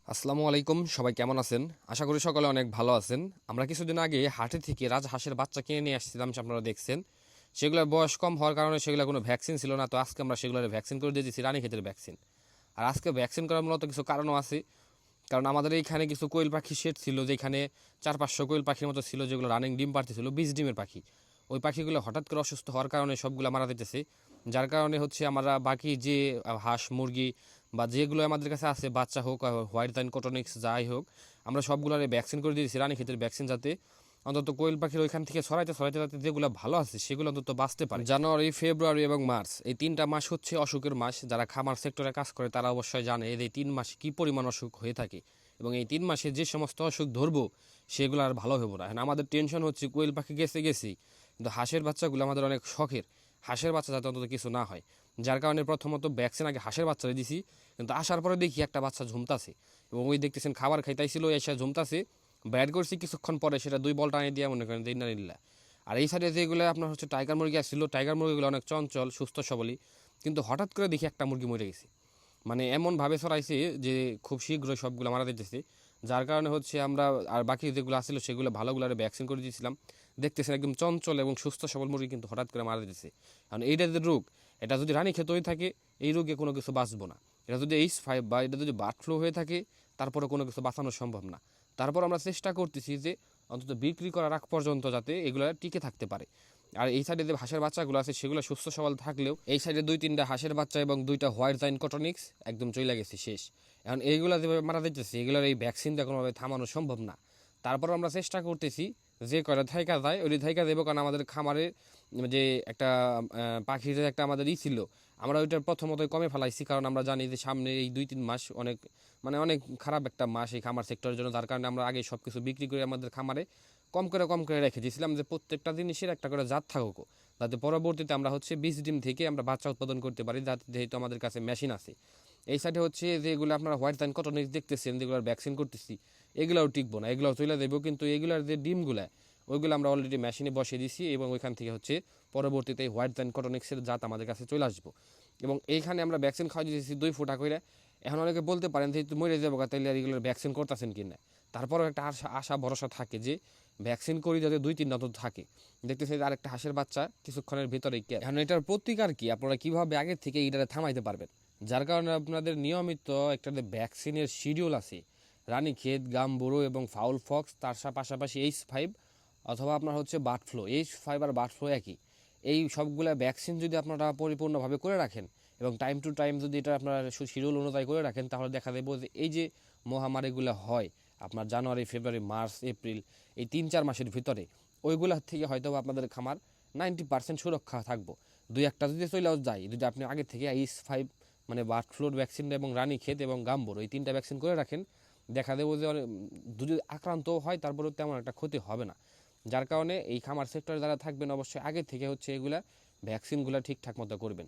আসসালামু আলাইকুম, সবাই কেমন আছেন? আশা করি সকলে অনেক ভালো আছেন। আমরা কিছুদিন আগে হাটে থেকে রাজহাঁসের বাচ্চা কিনে নিয়ে আসছিলাম, আপনারা দেখছেন। সেগুলোর বয়স কম হওয়ার কারণে সেগুলো কোনো ভ্যাকসিন ছিল না, তো আজকে আমরা সেগুলোর ভ্যাকসিন করে দিয়েছি, রানীক্ষেতের ভ্যাকসিন। আর আজকে ভ্যাকসিন করার মূলত কিছু কারণও আছে। কারণ আমাদের এইখানে কিছু কোয়েল পাখি শেড ছিল, যেখানে 400-500 কোয়েল পাখির মতো ছিল, যেগুলো রানিং ডিম পাড়তেছিল, 20 ডিমের পাখি। ওই পাখিগুলো হঠাৎ করে অসুস্থ হওয়ার কারণে সবগুলো মারা যেতেছে। যার কারণে হচ্ছে আমরা বাকি যে হাঁস মুরগি বা যেগুলো আমাদের কাছে আছে, বাচ্চা হোক হোয়াইট লাইন কটনিক্স যাই হোক, আমরা সবগুলোর ভ্যাকসিন করে দিয়েছি, রানীক্ষেতের ভ্যাকসিন, যাতে অন্তত কোয়েল পাখির ওইখান থেকে ছড়াইতে ছড়াইতে যাতে যেগুলো ভালো আছে সেগুলো অন্তত বাঁচতে পারে। জানুয়ারি, ফেব্রুয়ারি এবং মার্চ, এই 3টা মাস হচ্ছে অসুখের মাস। যারা খামার সেক্টরে কাজ করে তারা অবশ্যই জানে এই 3 মাসে কী পরিমাণ অসুখ হয়ে থাকে, এবং এই 3 মাসে যে সমস্ত অসুখ ধরবো সেগুলো আর ভালো হবো না। এখন আমাদের টেনশন হচ্ছে কোয়েল পাখি গেছি, কিন্তু হাঁসের বাচ্চাগুলো আমাদের অনেক শখের। হাঁসের বাচ্চা যাতে অন্তত কিছু না হয়, যার কারণে প্রথমত ভ্যাকসিন আগে হাঁসের বাচ্চারে দিছি। কিন্তু আসার পরে দেখি একটা বাচ্চা ঝুমতাছে, এবং ওই দেখতেছেন খাবার খাইতাইছিল, এসে ঝুমতাছে। ব্যাট করছি কিছুক্ষণ পরে, সেটা 2 বল টানিয়ে দিয়ে মনে করেন দিন না নিল্লা। আর এই সাইডে যেগুলো আপনার হচ্ছে টাইগার মুরগি আসছিল, টাইগার মুরগিগুলো অনেক চঞ্চল সুস্থ সবলই, কিন্তু হঠাৎ করে দেখি একটা মুরগি মরে গেছে। মানে এমনভাবে ছড়াইছে যে খুব শীঘ্রই সবগুলো মারা যেতেছে। যার কারণে হচ্ছে আমরা আর বাকি যেগুলো আসছিল সেগুলো ভালোগুলো ভ্যাকসিন করে দিয়েছিলাম। দেখতেছেন একদম চঞ্চল এবং সুস্থ সবল মুরগি কিন্তু হঠাৎ করে মারা যেতেছে। কারণ এইটা যে রোগ, এটা যদি রানীক্ষেত হয়ে থাকে, এই রোগে কোনো কিছু বাঁচবো না। এটা যদি H5 বা এটা যদি বার্ড ফ্লু হয়ে থাকে, তারপরে কোনো কিছু বাঁচানো সম্ভব না। তারপর আমরা চেষ্টা করতেছি যে অন্তত বিক্রি করার আগ পর্যন্ত যাতে এগুলো টিকে থাকতে পারে। আর এই সাইডে যে হাঁসের বাচ্চাগুলো আছে সেগুলো সুস্থ সবল থাকলেও এই সাইডে 2-3টা হাঁসের বাচ্চা এবং 2টা হোয়াইট জাইন কটনিক্স একদম চলে গেছে, শেষ। এখন এইগুলো যেভাবে মারা যাইতেছে, এগুলোর এই ভ্যাকসিন দিয়ে কোনোভাবে থামানো সম্ভব না। তারপর আমরা চেষ্টা করতেছি যে কয়টা থাইকা যায় ওই থাইকা দেবো, কারণ আমাদের খামারে যে একটা পাখির যে একটা আমাদের ছিল, আমরা ওইটার প্রথমতই কমে ফেলাইছি। কারণ আমরা জানি যে সামনে এই 2-3 মাস অনেক অনেক খারাপ একটা মাস এই খামার সেক্টরের জন্য। যার কারণে আমরা আগে সব কিছু বিক্রি করে আমাদের খামারে কম করে রেখে দিয়েছিলাম, যে প্রত্যেকটা জিনিসের একটা করে জাত থাকুক, যাতে পরবর্তীতে আমরা হচ্ছে 20 ডিম থেকে আমরা বাচ্চা উৎপাদন করতে পারি, যাতে যেহেতু আমাদের কাছে মেশিন আছে। এই সাইডে হচ্ছে যেগুলো আপনারা হোয়াইট লাইন কটনিক্স দেখতেছেন, যেগুলোর ভ্যাকসিন করতেছি, এগুলোও টিকবো না, এগুলোও চলে দেবো। কিন্তু এগুলোর যে ডিমগুলো, ওইগুলো আমরা অলরেডি মেশিনে বসিয়ে দিছি, এবং ওইখান থেকে হচ্ছে পরবর্তীতে হোয়াইট লাইন কটনিক্সের জাত আমাদের কাছে চলে আসবো। এবং এইখানে আমরা ভ্যাকসিন খাওয়া দিয়েছি 2 ফুটা করে। এখন অনেকে বলতে পারেন যে মরে যাবো, তাইলে আর এগুলোর ভ্যাকসিন করতেছেন কি না। তারপরেও একটা আশা ভরসা থাকে যে ভ্যাকসিন করি যাতে 2-3 তো থাকে। দেখতেছি আরেকটা হাঁসের বাচ্চা কিছুক্ষণের ভিতরেই কে। এখন এটার প্রতিকার কি, আপনারা কিভাবে আগে থেকে এইটারে থামাইতে পারবেন? যার কারণে আপনাদের নিয়মিত একটা ভ্যাকসিনের শিডিউল আছে, রানীক্ষেত, গাম্বুরো এবং ফাউল ফক্স, তার পাশাপাশি H5 অথবা আপনার হচ্ছে বার্ড ফ্লু। H5 আর বার্ড ফ্লু একই। এই সবগুলো ভ্যাকসিন যদি আপনারা পরিপূর্ণভাবে করে রাখেন এবং টাইম টু টাইম যদি এটা আপনারা শিডিউল অনুযায়ী করে রাখেন, তাহলে দেখা দেবো যে এই যে মহামারীগুলো হয় আপনার জানুয়ারি, ফেব্রুয়ারি, মার্চ, এপ্রিল, এই 3-4 মাসের ভিতরে, ওইগুলোর থেকে হয়তো আপনাদের খামার 90% সুরক্ষা থাকবো। 2-1টা যদি চলেও যায়, যদি আপনি আগে থেকে H5 মানে বার্ড ফ্লুর ভ্যাকসিন এবং রানীক্ষেত এবং গাম্বুর, এই 3টা ভ্যাকসিন করে রাখেন, দেখা দেবো যে যদি আক্রান্ত হয় তারপরেও তেমন একটা ক্ষতি হবে না। যার কারণে এই খামার সেক্টরে যারা থাকবেন অবশ্যই আগে থেকে হচ্ছে এগুলা ভ্যাকসিনগুলো ঠিকঠাক মতো করবেন।